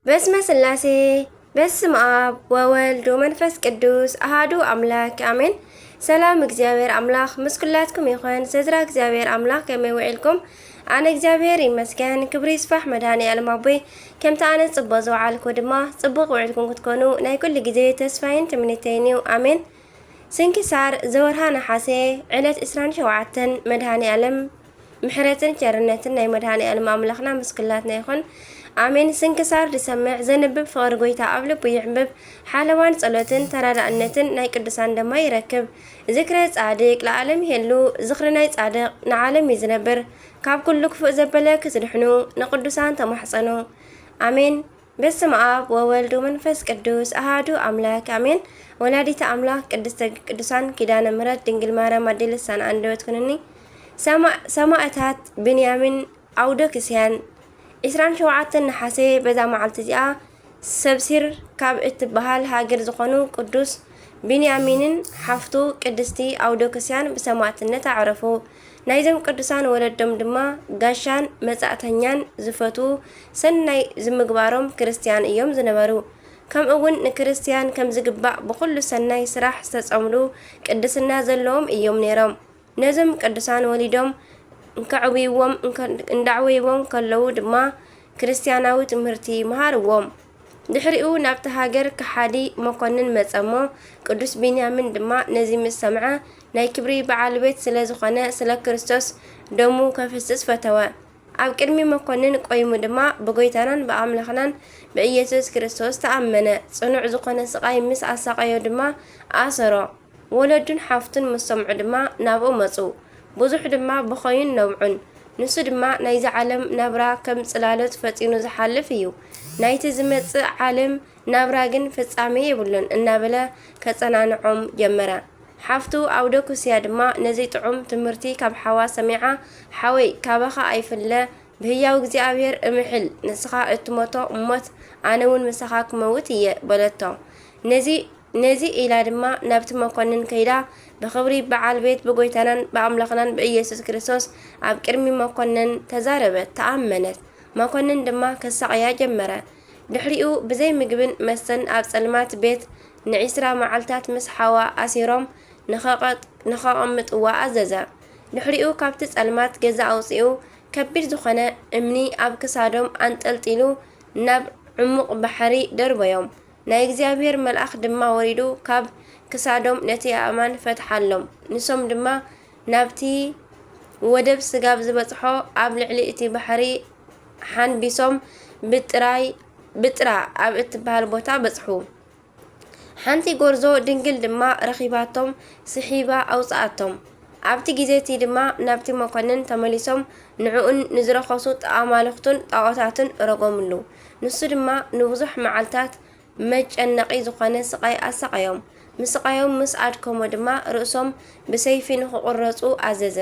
በስመ ስላሴ በስመ አብ ወወልድ ወመንፈስ ቅዱስ አሃዱ አምላክ አሜን። ሰላም እግዚአብሔር አምላክ ምስኩላትኩም ይኹን። ስድራ እግዚአብሔር አምላክ ከመይ ውዒልኩም? ኣነ እግዚአብሔር ይመስገን። ክብሪ ይስፋሕ መድኃኔዓለም ኣቦይ ከምቲ ኣነ ጽቡቕ ዝወዓልኩ ድማ ጽቡቕ ውዒልኩም ክትኮኑ ናይ ኩሉ ግዜ ተስፋይን ትምኒተይን እዩ። አሜን። ስንክሳር ዘወርሃ ነሓሴ ዕለት 27 መድኃኔዓለም ምሕረትን ቸርነትን ናይ መድኃኔዓለም ኣምላኽና ምስኩላትና ይኹን። አሜን። ስንክሳር ዝሰምዕ ዘንብብ ፍቅሪ ጎይታ ኣብ ልቡ ይሕብብ ሓለዋን ጸሎትን ተራዳእነትን ናይ ቅዱሳን ደማ ይረክብ። ዝክረ ጻድቅ ለዓለም ይሄሉ ዝኽሪ ናይ ጻድቅ ንዓለም ይዝነብር። ካብ ኩሉ ክፉእ ዘበለ ክስድሕኑ ንቅዱሳን ተማሕፀኑ። አሜን። በስመ አብ ወወልድ ወመንፈስ ቅዱስ አሃዱ አምላክ አሜን። ወላዲተ አምላክ ቅድስተ ቅዱሳን ኪዳነ ምሕረት ድንግል ማርያም ኣዴ ልሳን አንደበት ኩነኒ። ሰማዕታት ብንያሚን ኣውዶክስያን 27 ነሓሴ በዛ መዓልቲ እዚኣ ሰብሲር ካብ እትበሃል ሃገር ዝኾኑ ቅዱስ ቢንያሚንን ሓፍቱ ቅድስቲ ኣውዶክስያን ብሰማዕትነት ኣዕረፉ። ናይዞም ቅዱሳን ወለዶም ድማ ጋሻን መጻእተኛን ዝፈቱ ሰናይ ዝምግባሮም ክርስቲያን እዮም ዝነበሩ። ከምኡ እውን ንክርስቲያን ከም ዝግባእ ብኩሉ ሰናይ ስራሕ ዝተጸምዱ ቅድስና ዘለዎም እዮም ነይሮም። ነዞም ቅዱሳን ወሊዶም እንዳዕበይዎም ከለዉ ድማ ክርስቲያናዊ ትምህርቲ መሃርዎም። ድሕሪኡ ናብቲ ሃገር ከሓዲ መኮንን መጸሞ። ቅዱስ ቢንያሚን ድማ ነዚ ምስ ሰምዐ ናይ ክብሪ በዓል ቤት ስለ ዝኾነ ስለ ክርስቶስ ደሙ ከፍስስ ፈተወ። ኣብ ቅድሚ መኮንን ቆይሙ ድማ ብጎይታናን ብኣምላኽናን ብኢየሱስ ክርስቶስ ተኣመነ። ጽኑዕ ዝኾነ ስቃይ ምስ ኣሳቃዮ ድማ ኣሰሮ። ወለዱን ሓፍቱን ምስ ሰምዑ ድማ ናብኡ መጹ። ብዙሕ ድማ ብኸዩን ነብዑን። ንሱ ድማ ናይዚ ዓለም ናብራ ከም ጽላሎት ፈጺኑ ዝሓልፍ እዩ። ናይቲ ዝመጽእ ዓለም ናብራ ግን ፍጻሜ የብሉን እናበለ ከጸናንዖም ጀመረ። ሓፍቱ ኣውዶክስያ ድማ ነዚ ጥዑም ትምህርቲ ካብ ሓዋ ሰሚዓ ሓወይ ካባኻ ኣይፍለ ብህያው እግዚኣብሔር እምሕል ንስኻ እትሞቶ እሞት ኣነ እውን ምስኻ ክመውት እየ በለቶ። ነዚ ኢላ ድማ ናብቲ መኮንን ከይዳ ብኽብሪ በዓል ቤት ብጎይታናን ብኣምላኽናን ብኢየሱስ ክርስቶስ ኣብ ቅድሚ መኮንን ተዛረበት፣ ተኣመነት። መኮንን ድማ ከሳቀያ ጀመረ። ድሕሪኡ ብዘይ ምግብን መስተን ኣብ ጸልማት ቤት ን20 መዓልታት ምስ ሓዋ ኣሲሮም ንኸቐምጥዋ ኣዘዘ። ድሕሪኡ ካብቲ ጸልማት ገዛ ኣውፂኡ ከቢድ ዝኾነ እምኒ ኣብ ክሳዶም አንጠልጢሉ ናብ ዕሙቕ ባሕሪ ደርበዮም። ናይ እግዚአብሔር መልአኽ ድማ ወሪዱ ካብ ክሳዶም ነቲ ኣእማን ፈትሓሎም። ንሶም ድማ ናብቲ ወደብ ስጋብ ዝበጽሖ ኣብ ልዕሊ እቲ ባሕሪ ሓንቢሶም ብጥራ ኣብ እትበሃል ቦታ በጽሑ። ሓንቲ ጎርዞ ድንግል ድማ ረኺባቶም ስሒባ ኣውፅኣቶም። ኣብቲ ግዜቲ ድማ ናብቲ መኮንን ተመሊሶም ንዕኡን ንዝረኸሱ ኣማልኽቱን ጣዖታትን ረገምሉ። ንሱ ድማ ንብዙሕ መዓልታት መጨነቂ ዝኾነ ስቃይ ኣሰቃዮም። ምስቃዮም ምስ ኣድከሞ ድማ ርእሶም ብሰይፊ ንኽቁረፁ ኣዘዘ።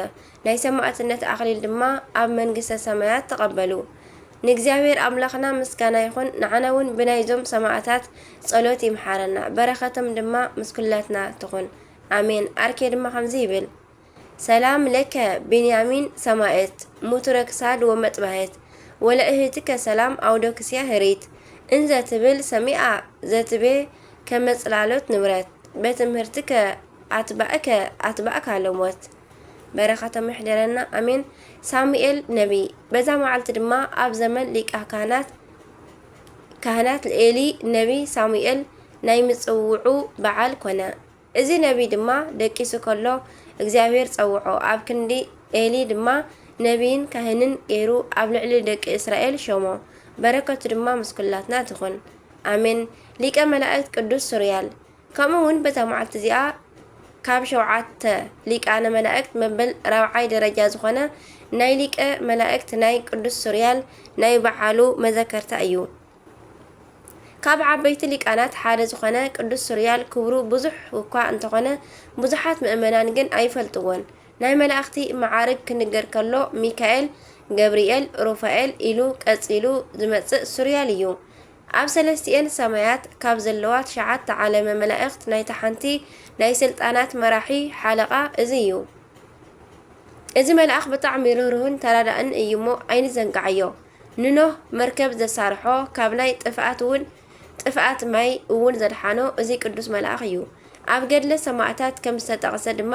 ናይ ሰማዕትነት ኣኽሊል ድማ ኣብ መንግስተ ሰማያት ተቐበሉ። ንእግዚአብሔር ኣምላኽና ምስጋና ይኹን። ንዓና እውን ብናይዞም ሰማዕታት ጸሎት ይምሓረና፣ በረኸቶም ድማ ምስኩላትና ትኹን ኣሜን። ኣርኬ ድማ ከምዚ ይብል። ሰላም ለከ ቢንያሚን ሰማዕት ሙቱረ ክሳድ ወመጥባሕት ወለእህትከ ሰላም ኣውዶክስያ ህሪት እንዘ ትብል ሰሚዓ ዘትቤ ከመጽላሎት ንብረት በትምህርትከ ኣትባእካ ለሞት። በረኸቶም ይሕደረና ኣሜን። ሳሙኤል ነቢ በዛ መዓልቲ ድማ ኣብ ዘመን ሊቀ ካህናት ኤሊ ነቢ ሳሙኤል ናይ ምጽውዑ በዓል ኮነ። እዚ ነቢ ድማ ደቂሱ ከሎ እግዚአብሔር ጸውዖ። ኣብ ክንዲ ኤሊ ድማ ነቢይን ካህንን ገይሩ ኣብ ልዕሊ ደቂ እስራኤል ሾሞ። በረከቱ ድማ ምስኩላትና ትኹን ኣሜን። ሊቀ መላእክት ቅዱስ ሱርያል። ከምኡ እውን በዛ መዓልቲ እዚኣ ካብ 7 ሊቃነ መላእክት መበል 4ይ ደረጃ ዝኾነ ናይ ሊቀ መላእክት ናይ ቅዱስ ሱርያል ናይ በዓሉ መዘከርታ እዩ። ካብ ዓበይቲ ሊቃናት ሓደ ዝኾነ ቅዱስ ሱርያል ክብሩ ብዙሕ እኳ እንተኾነ ብዙሓት ምእመናን ግን ኣይፈልጥዎን። ናይ መላእክቲ መዓርግ ክንገር ከሎ ሚካኤል፣ ገብርኤል፣ ሩፋኤል ኢሉ ቀጺሉ ዝመጽእ ሱርያል እዩ። ኣብ 3 ሰማያት ካብ ዘለዋ 9 ዓለመ መላእክት ናይቲ ሓንቲ ናይ ስልጣናት መራሒ ሓለቓ እዚ እዩ። እዚ መልአኽ ብጣዕሚ ርህሩህን ተራዳእን እዩ እሞ ኣይንዘንጋዕዮ። ንኖህ መርከብ ዘሳርሖ ካብ ናይ ጥፍኣት ማይ እውን ዘድሓኖ እዚ ቅዱስ መልአኽ እዩ። ኣብ ገድለ ሰማዕታት ከም ዝተጠቕሰ ድማ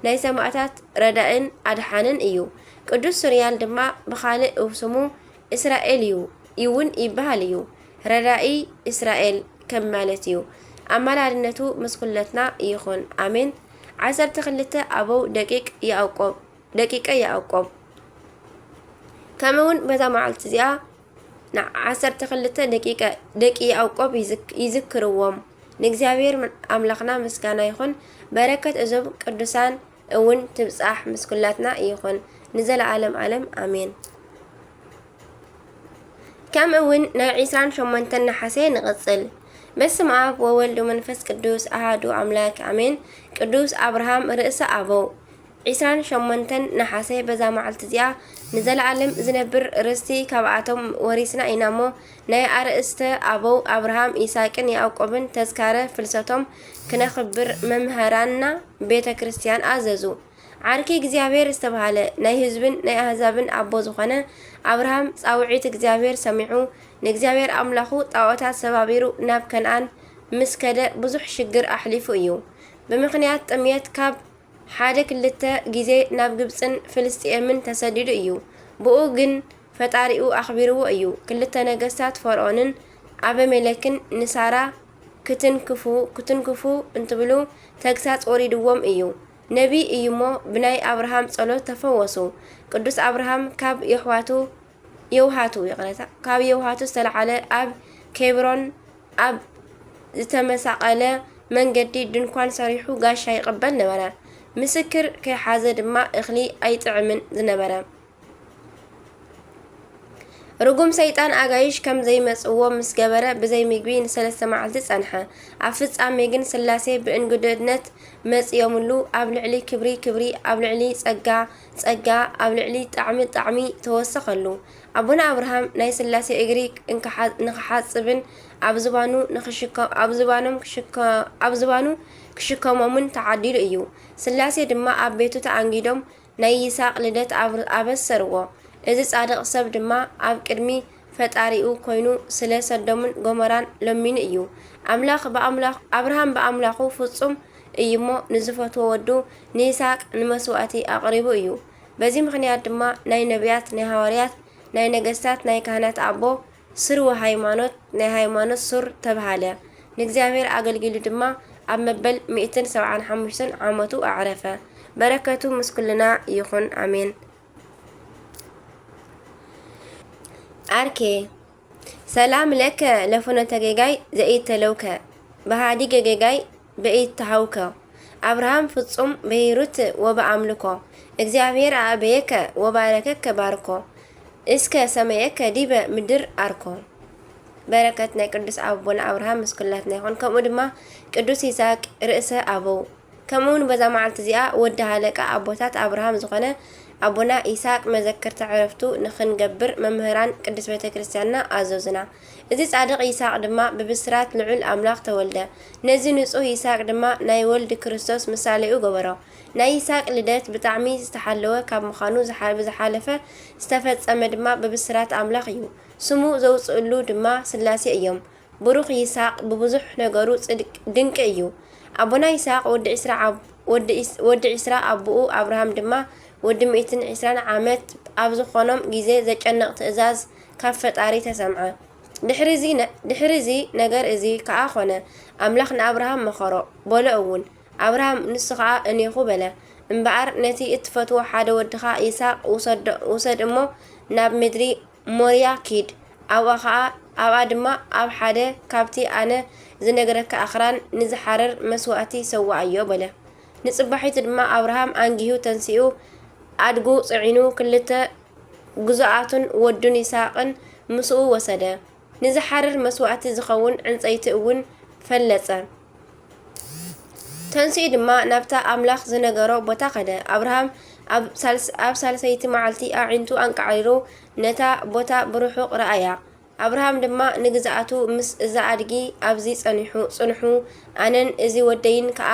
ናይ ሰማዕታት ረዳእን ኣድሓንን እዩ። ቅዱስ ሱርያል ድማ ብኻልእ ስሙ እስራኤል እዩ ይውን ይበሃል እዩ። ረዳኢ እስራኤል ከም ማለት እዩ። ኣማላድነቱ ምስ ኩለትና ይኹን ኣሜን። 12 ኣበው ደቂቀ ያዕቆብ ከምውን በዛ መዓልቲ እዚኣ ን12 ደቂ ያዕቆብ ይዝክርዎም። ንእግዚአብሔር ኣምላኽና ምስጋና ይኹን። በረከት እዞም ቅዱሳን እውን ትብጻሕ ምስ ኩላትና ይኹን ንዘለዓለም ዓለም ኣሜን። ከምኡውን ናይ 28 ነሓሴ ንቕጽል። በስመ አብ ወወልድ ወመንፈስ ቅዱስ አሐዱ አምላክ አሜን። ቅዱስ አብርሃም ርእሰ አበው 28 ነሓሴ በዛ መዓልቲ እዚኣ ንዘለዓለም ዝነብር ርስቲ ካብኣቶም ወሪስና ኢና እሞ ናይ ኣርእስተ ኣበው አብርሃም ይስሐቅን ያዕቆብን ተዝካረ ፍልሰቶም ክነኽብር መምህራንና ቤተ ክርስቲያን ኣዘዙ። ዓርኪ እግዚአብሔር ዝተባሃለ ናይ ህዝብን ናይ ኣህዛብን ኣቦ ዝኾነ አብርሃም ጻውዒት እግዚአብሔር ሰሚዑ ንእግዚአብሔር ኣምላኹ ጣዖታት ሰባቢሩ ናብ ከነአን ምስ ከደ ብዙሕ ሽግር ኣሕሊፉ እዩ። ብምኽንያት ጥምየት ካብ 1-2 ጊዜ ናብ ግብፅን ፍልስጥኤምን ተሰዲዱ እዩ። ብኡ ግን ፈጣሪኡ ኣኽቢርዎ እዩ። 2 ነገስታት ፈርዖንን አበሜሌክን ንሳራ ክትንክፉ እንትብሉ ተግሳጽ ወሪድዎም እዩ። ነቢ እዩሞ ብናይ አብርሃም ጸሎት ተፈወሱ። ቅዱስ አብርሃም ካብ የውሃቱ ዝተለዓለ ኣብ ኬብሮን ኣብ ዝተመሳቐለ መንገዲ ድንኳን ሰሪሑ ጋሻ ይቕበል ነበረ። ምስክር ከይሓዘ ድማ እኽሊ ኣይጥዕምን ዝነበረ። ርጉም ሰይጣን ኣጋይሽ ከም ዘይመጽዎ ምስ ገበረ ብዘይ ምግቢ ን3 መዓልቲ ጸንሐ። ኣብ ፍጻሜ ግን ስላሴ ብእንግድነት መጽዮምሉ ኣብ ልዕሊ ክብሪ ኣብ ልዕሊ ጸጋ ኣብ ልዕሊ ጣዕሚ ተወሰኸሉ። ኣቡነ አብርሃም ናይ ስላሴ እግሪ ንክሓጽብን ኣብ ዝባኑ ክሽከሞምን ተዓዲሉ እዩ። ስላሴ ድማ ኣብ ቤቱ ተኣንጊዶም ናይ ይስሐቅ ልደት ኣበሰርዎ። እዚ ጻድቕ ሰብ ድማ ኣብ ቅድሚ ፈጣሪኡ ኮይኑ ስለ ሰዶምን ጎሞራን ለሚኑ እዩ። አብርሃም በኣምላኹ ፍጹም እዩሞ ንዝፈትዎ ወዱ ንይስሐቅ ንመስዋእቲ ኣቕሪቡ እዩ። በዚ ምኽንያት ድማ ናይ ነቢያት፣ ናይ ሃዋርያት፣ ናይ ነገስታት፣ ናይ ካህናት ኣቦ ስርወ ሃይማኖት ናይ ሃይማኖት ሱር ተባሃለ። ንእግዚአብሔር ኣገልጊሉ ድማ ኣብ መበል 175 ዓመቱ ኣዕረፈ። በረከቱ ምስ ኩልና ይኹን ኣሜን። አርኬ ሰላም ለከ ለፍኖተ ጌጋይ ዘኢተለውከ ባህዲ ጌጋይ በኢተሃውከ አብርሃም ፍጹም በሂሩት ወበአምልኮ እግዚአብሔር አበየከ ወባረከከ ባርኮ እስከ ሰመየከ ዲበ ምድር አርኮ። በረከት ናይ ቅዱስ አቡነ አብርሃም ምስ ኩላትና ይኹን። ከምኡ ድማ ቅዱስ ይስሐቅ ርእሰ አበው ከምኡውን በዛ መዓልቲ እዚኣ ወዲ ሃለቃ ኣቦታት አብርሃም ዝኾነ አቡና ይስሐቅ መዘከርታ ዕረፍቱ ንኽንገብር መምህራን ቅዱስ ቤተ ክርስቲያንና ኣዘዙና። እዚ ጻድቕ ይስሐቅ ድማ ብብስራት ልዑል ኣምላኽ ተወልደ። ነዚ ንጹህ ይስሐቅ ድማ ናይ ወልዲ ክርስቶስ ምሳሌኡ ገበሮ። ናይ ይስሐቅ ልደት ብጣዕሚ ዝተሓለወ ካብ ምዃኑ ብዝሓለፈ ዝተፈጸመ ድማ ብብስራት ኣምላኽ እዩ። ስሙ ዘውፅእሉ ድማ ስላሴ እዮም። ብሩኽ ይስሐቅ ብብዙሕ ነገሩ ድንቂ እዩ። አቡና ይስሐቅ ወዲ 20 ኣቡኡ አብርሃም ድማ ወዲ 120 ዓመት ኣብ ዝኾኖም ጊዜ ዘጨንቕ ትእዛዝ ካብ ፈጣሪ ተሰምዐ። ድሕሪዚ ነገር እዚ ከዓ ኾነ ኣምላኽ ንአብርሃም መኸሮ በሎ እውን አብርሃም ንሱ ከዓ እኔኹ በለ። እምበኣር ነቲ እትፈትዎ ሓደ ወድኻ ይስሐቅ ውሰድ እሞ ናብ ምድሪ ሞርያ ኪድ ኣብኣ ድማ ኣብ ሓደ ካብቲ ኣነ ዝነገረካ ኣኽራን ንዝሓረር መስዋእቲ ሰዋዕዮ በለ። ንጽባሒቱ ድማ አብርሃም አንጊሁ ተንሲኡ ኣድጉ ጽዒኑ 2 ግዙኣቱን ወዱን ይስሐቅን ምስኡ ወሰደ። ንዝሓረር መስዋእቲ ዝኸውን ዕንፀይቲ እውን ፈለጸ። ተንሲኡ ድማ ናብታ ኣምላኽ ዝነገሮ ቦታ ኸደ። አብርሃም ኣብ ሳልሰይቲ መዓልቲ ኣዒንቱ አንቃዒሩ ነታ ቦታ ብርሑቕ ረኣያ። አብርሃም ድማ ንግዛኣቱ ምስ እዛ ኣድጊ ኣብዚ ጽንሑ ኣነን እዚ ወደይን ከዓ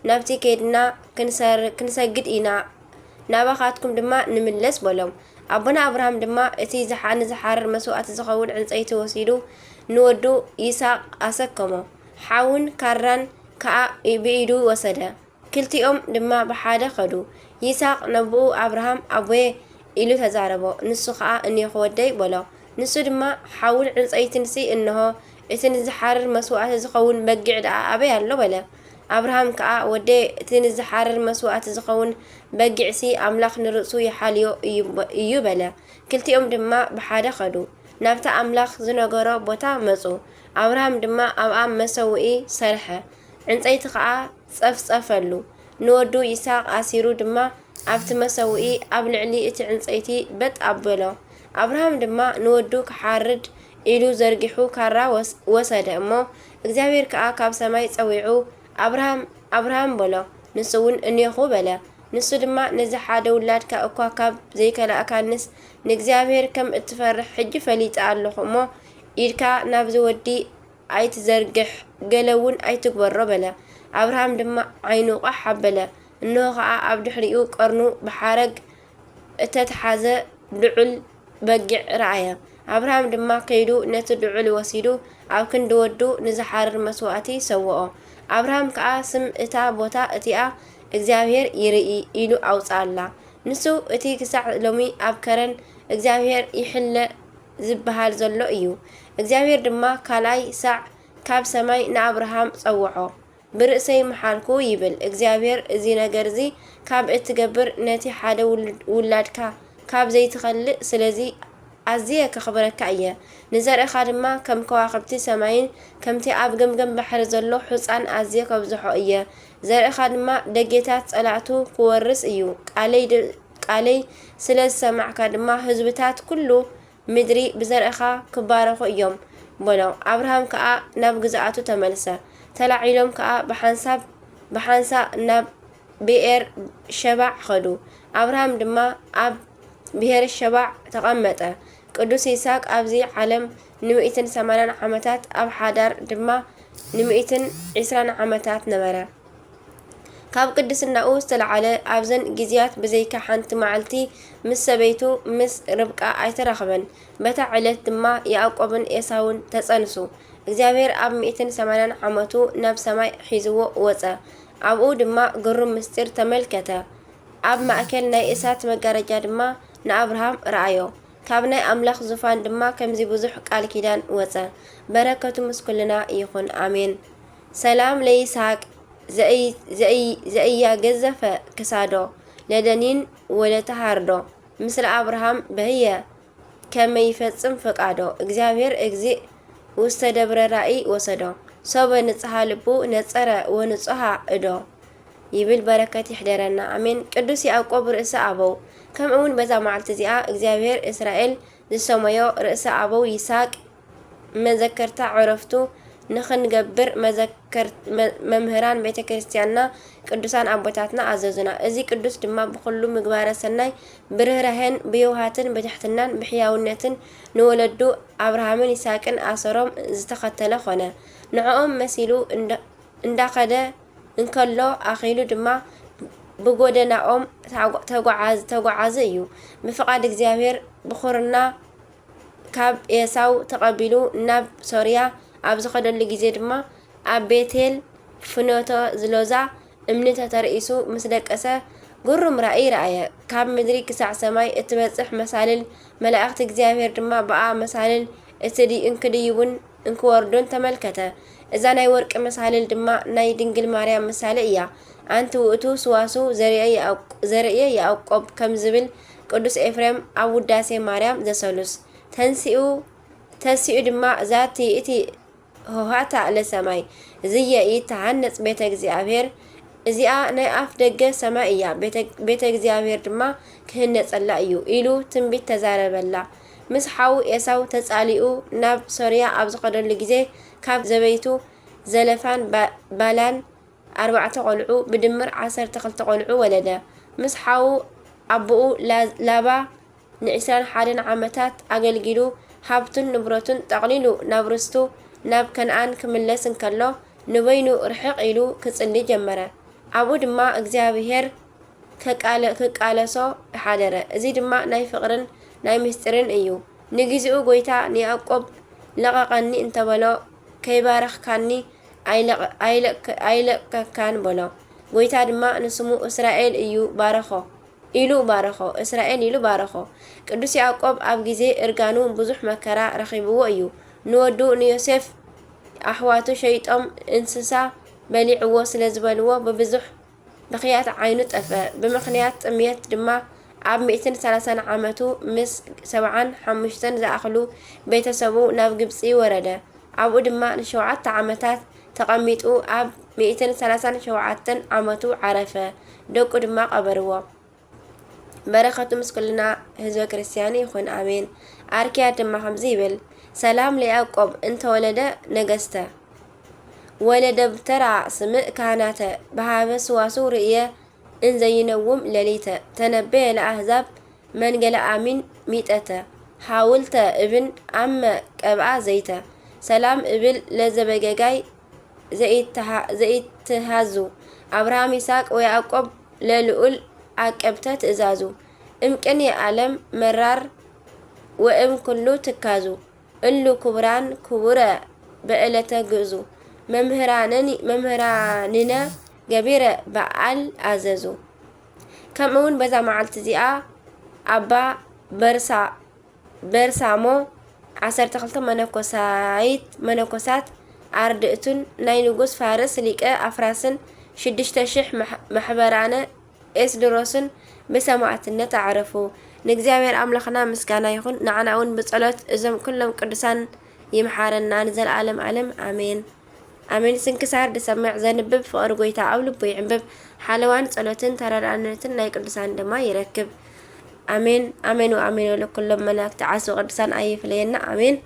ናብቲ ከይድና ክንሰግድ ኢና ናባኻትኩም ድማ ንምለስ በሎም። أبونا أبراهام دما إتي زحارر مسوات زخون عنصيت وسيدو نودو يساق أسكمو حاون كاران كا بيدو وسدا كلتيهم دما بحادة خدو يساق نبو أبراهام أبوي إلو تزاربو نسو خا إني خودي بلا نسو دما حاول عنصيت نسي إنه إتن زحارر مسوات زخون بقعد أبي هلو بلا أبراهام كا ودي إتن زحارر مسوات زخون بقعسي أملاخ نرسو يحاليو يبلا كلتيهم دما بحادة خدو نابتا أملاخ زنغورو بوتا مصو أبراهام دما أبقى مسوئي سرحة عنصيت خا صفصفلو نودو يساق أسيرو دما أبت مسوئي أبل علي إتي عنصيتي بت أبلو أبراهام دما نودو كحارد إلو زرقحو كارا وسد أمو እግዚአብሔር ከአ ካብ ሰማይ ጸዊዑ أبراهام بلو نسون إنيخو بلا نسو دما نزي حدا ولاد كأكوا كاب زي كلا أكانس نግዚአብሔር كم اتفرح حج فليت ألخو مو إيركا نابزو ودي أيت زرقح قلون أيت كبر بلا أبراهام دما عينو قحب بلا إنه خا عبد حريقو قرنو بحارق تتحازة دعل بقع رعايا أبراهام دما قيدو نت دعل وسيدو أو كن دودو نزحارر مسواتي سوؤو أبراهام كاسم إتا بوتا إتيا እግዚአብሔር ይርኢ ኢሉ ኣውጻላ ንሱ እቲ ክሳዕ ሎሚ ኣብ ከረን እግዚአብሔር ይሕለ ዝበሃል ዘሎ እዩ እግዚአብሔር ድማ ካልኣይ ሳዕ ካብ ሰማይ ንኣብርሃም ጸውዖ ብርእሰይ መሓልኩ ይብል እግዚአብሔር እዚ ነገር እዚ ካብ እትገብር ነቲ ሓደ ውላድካ ካብ ዘይትኸልእ ስለዚ ኣዝየ ከኽብረካ እየ ንዘርእኻ ድማ ከም ከዋኽብቲ ሰማይን ከምቲ ኣብ ገምገም ባሕሪ ዘሎ ሕፃን ኣዝየ ከብዝሖ እየ ዘርእኻ ድማ ደጌታት ጸላእቱ ክወርስ እዩ ቃለይ ስለ ዝሰማዕካ ድማ ህዝብታት ኩሉ ምድሪ ብዘርእኻ ክባረኹ እዮም በሎ ኣብርሃም ከኣ ናብ ግዛኣቱ ተመልሰ ተላዒሎም ከኣ ብሓንሳ ናብ ብኤር ሸባዕ ኸዱ ኣብርሃም ድማ ኣብ ብሄር ሸባዕ ተቐመጠ ቅዱስ ይስሐቅ ኣብዚ ዓለም ን180 ዓመታት ኣብ ሓዳር ድማ ን120 ዓመታት ነበረ ካብ ቅድስናኡ ዝተለዓለ ኣብዘን ግዚያት ብዘይካ ሓንቲ መዓልቲ ምስ ሰበይቱ ምስ ርብቃ ኣይተረኸበን በታ ዕለት ድማ ያዕቆብን ኤሳውን ተጸንሱ እግዚአብሔር ኣብ 180 ዓመቱ ናብ ሰማይ ሒዝዎ ወፀ ኣብኡ ድማ ግሩም ምስጢር ተመልከተ ኣብ ማእከል ናይ እሳት መጋረጃ ድማ ንኣብርሃም ረኣዮ ካብ ናይ ኣምላኽ ዙፋን ድማ ከምዚ ብዙሕ ቃል ኪዳን ወፀ በረከቱ ምስ ኩልና ይኹን አሜን ሰላም ለይስሐቅ ዘእያ ገዘፈ ክሳዶ ለደኒን ወለተሃርዶ ምስለ አብርሃም በህየ ከመይፈጽም ፈቃዶ እግዚአብሔር እግዚእ ውስተ ደብረ ራእይ ወሰዶ ሰበ ንጽሐ ልቡ ነጸረ ወንጽሐ እዶ ይብል በረከት ይሕደረና አሜን ቅዱስ ያዕቆብ ርእሰ አበው ከምኡውን በዛ መዓልቲ እዚኣ እግዚአብሔር እስራኤል ዝሰመዮ ርእሰ አበው ይስሐቅ መዘከርታ ዕረፍቱ ንኽንገብር መምህራን ቤተ ክርስቲያንና ቅዱሳን ኣቦታትና ኣዘዙና እዚ ቅዱስ ድማ ብኩሉ ምግባረ ሰናይ ብርህራሄን ብየውሃትን ብትሕትናን ብሕያውነትን ንወለዱ አብርሃምን ይስሐቅን ኣሰሮም ዝተኸተለ ኾነ ንዕኦም መሲሉ እንዳኸደ እንከሎ ኣኺሉ ድማ ብጎደናኦም ተጓዓዘ እዩ ብፍቃድ እግዚአብሔር ብኹርና ካብ ኤሳው ተቐቢሉ ናብ ሶርያ ኣብ ዝኸደሉ ጊዜ ድማ ኣብ ቤቴል ፍኖቶ ዝሎዛ እምኒ ተተርእሱ ምስ ደቀሰ ግሩም ራእይ ረአየ ካብ ምድሪ ክሳዕ ሰማይ እትበጽሕ መሳልል መላእኽቲ እግዚአብሔር ድማ በኣ መሳልል እንክድይውን እንክወርዱን ተመልከተ እዛ ናይ ወርቂ መሳልል ድማ ናይ ድንግል ማርያም ምሳሌ እያ ኣንቲ ውእቱ ስዋሱ ዘርእየ ያዕቆብ ከም ዝብል ቅዱስ ኤፍሬም ኣብ ውዳሴ ማርያም ዘሰሉስ ተንሲኡ ድማ ዛቲ እቲ ሆሃታ ለሰማይ ዝየ ይተሃነጽ ቤተ እግዚአብሔር እዚኣ ናይ ኣፍ ደገ ሰማይ እያ ቤተ እግዚአብሔር ድማ ክህነጸላ እዩ ኢሉ ትንቢት ተዛረበላ ምስ ሓው ኤሳው ተጻሊኡ ናብ ሶርያ ኣብ ዝኸደሉ ጊዜ ካብ ዘበይቱ ዘለፋን ባላን 4 ቆልዑ ብድምር 12 ቆልዑ ወለደ ምስ ሓው ኣቦኡ ላባ ን21 ዓመታት ኣገልጊሉ ሃብቱን ንብረቱን ጠቕሊሉ ናብ ርስቱ ናብ ከነአን ክምለስ እንከሎ ንበይኑ ርሕቕ ኢሉ ክጽሊ ጀመረ ኣብኡ ድማ እግዚአብሔር ከቃለሶ ሓደረ እዚ ድማ ናይ ፍቅርን ናይ ምስጢርን እዩ ንግዚኡ ጎይታ ንያዕቆብ ለቀቀኒ እንተበሎ ከይባረኽካኒ ኣይለቀካን በሎ ጎይታ ድማ ንስሙ እስራኤል እዩ ባረኾ እስራኤል ኢሉ ባረኾ ቅዱስ ያዕቆብ ኣብ ግዜ እርጋኑ ብዙሕ መከራ ረኺብዎ እዩ ንወዱ ንዮሴፍ ኣሕዋቱ ሸይጦም እንስሳ በሊዕዎ ስለ ዝበልዎ በብዙሕ ምኽንያት ዓይኑ ጠፈ ብምኽንያት ጥምየት ድማ ኣብ 130 ዓመቱ ምስ 75 ዝኣኽሉ ቤተሰቡ ናብ ግብፂ ወረደ ኣብኡ ድማ ን7 ዓመታት ተቐሚጡ ኣብ 137 ዓመቱ ዓረፈ ደቁ ድማ ቀበርዎ በረኸቱ ምስ ኩልና ህዝበ ክርስቲያን ይኹን ኣሜን ኣርኪያ ድማ ከምዚ ይብል ሰላም ለያዕቆብ እንተወለደ ነገስተ ወለደብተራ ስምዕ ካህናተ በሃበ ስዋስው ርእየ እንዘይነውም ሌሊተ ተነበየ ለአሕዛብ መንገለ አሚን ሚጠተ ሓውልተ እብን አመ ቀብአ ዘይተ ሰላም እብል ለዘበገጋይ ዘይትሃዙ አብርሃም ይስሐቅ ወያዕቆብ ለልዑል አቀብተ ትእዛዙ እምቅን የዓለም መራር ወእም ኩሉ ትካዙ እሉ ክቡራን ክቡረ በዕለተ ግእዙ መምህራንነ ገቢረ በዓል አዘዙ ከምኡውን በዛ መዓልቲ እዚኣ ኣባ በርሳሞ 12 መነኮሳት ኣርድእቱን ናይ ንጉስ ፋርስ ሊቀ ኣፍራስን 6000 ማሕበራነ ኤስድሮስን ብሰማዕትነት ኣዕረፉ ንእግዚአብሔር አምላኽና ምስጋና ይኹን ንዓና እውን ብጸሎት እዞም ኩሎም ቅዱሳን ይምሓረና ንዘለዓለም ዓለም አሜን አሜን ስንክሳር ድሰምዕ ዘንብብ ፍቅር ጎይታ ኣብ ልቡ ይዕንብብ ሓለዋን ጸሎትን ተራዳእነትን ናይ ቅዱሳን ድማ ይረክብ አሜን አሜን ወአሜን ወለኩሎም መላእክት ዓሱ ቅዱሳን አይፍለየና አሜን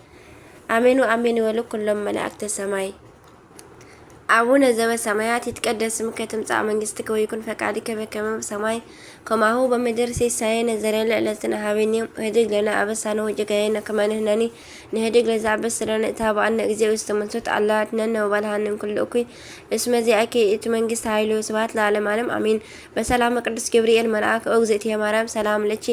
አሜን ወአሜን ወለኩሎም መላእክት ሰማይ አቡነ ዘበሰማያት ይትቀደስ ስምከ ትምጻእ መንግሥትከ ወይኩን ፈቃድከ በከመ በሰማይ ከማሁ በምድር ሲሳየነ ዘለለ ዕለትነ ሀበነ ወኅድግ ለነ አበሳነ ወጌጋየነ ከመ ንሕነኒ ንኅድግ ለዘአበስ ለነ ኢታብአነ እግዚኦ ውስተ መንሱት አላ አድኅነነ ወባልሐነ እምኩሉ እኩይ እስመ ዚአከ ይእቲ መንግሥት ኃይል ወስብሐት ለዓለመ ዓለም አሜን በሰላመ ቅዱስ ገብርኤል መልአክ ኦ እግዝእትየ ማርያም ሰላም ለኪ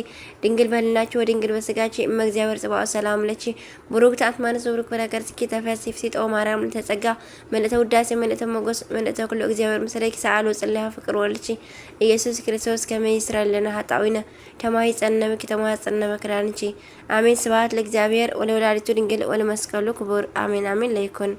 ድንግል በህሊናኪ ወድንግል በሥጋኪ እመ እግዚአብሔር ጽባኦት ሰላም ለኪ ቡሩክት አንቲ እምአንስት ወብሩክ ፍሬ ከርሥኪ ተፈሥሒ ፍሥሕት ኦ ማርያም ተጸጋ መልእተ ውዳሴ መልእተ ሞገስ መልእተ ኩሉ እግዚአብሔር ምስለኪ ሰአል ወጽልያ ፍቅር ወልቺ ኢየሱስ ክርስቶስ ከመ ይስረይ ለነ ኃጣውኢነ ተማኅፀነ በክዳንቺ አሜን ስብሐት ለእግዚአብሔር ወለወላዲቱ ድንግል ወለመስቀሉ ክቡር አሜን አሜን ለይኩን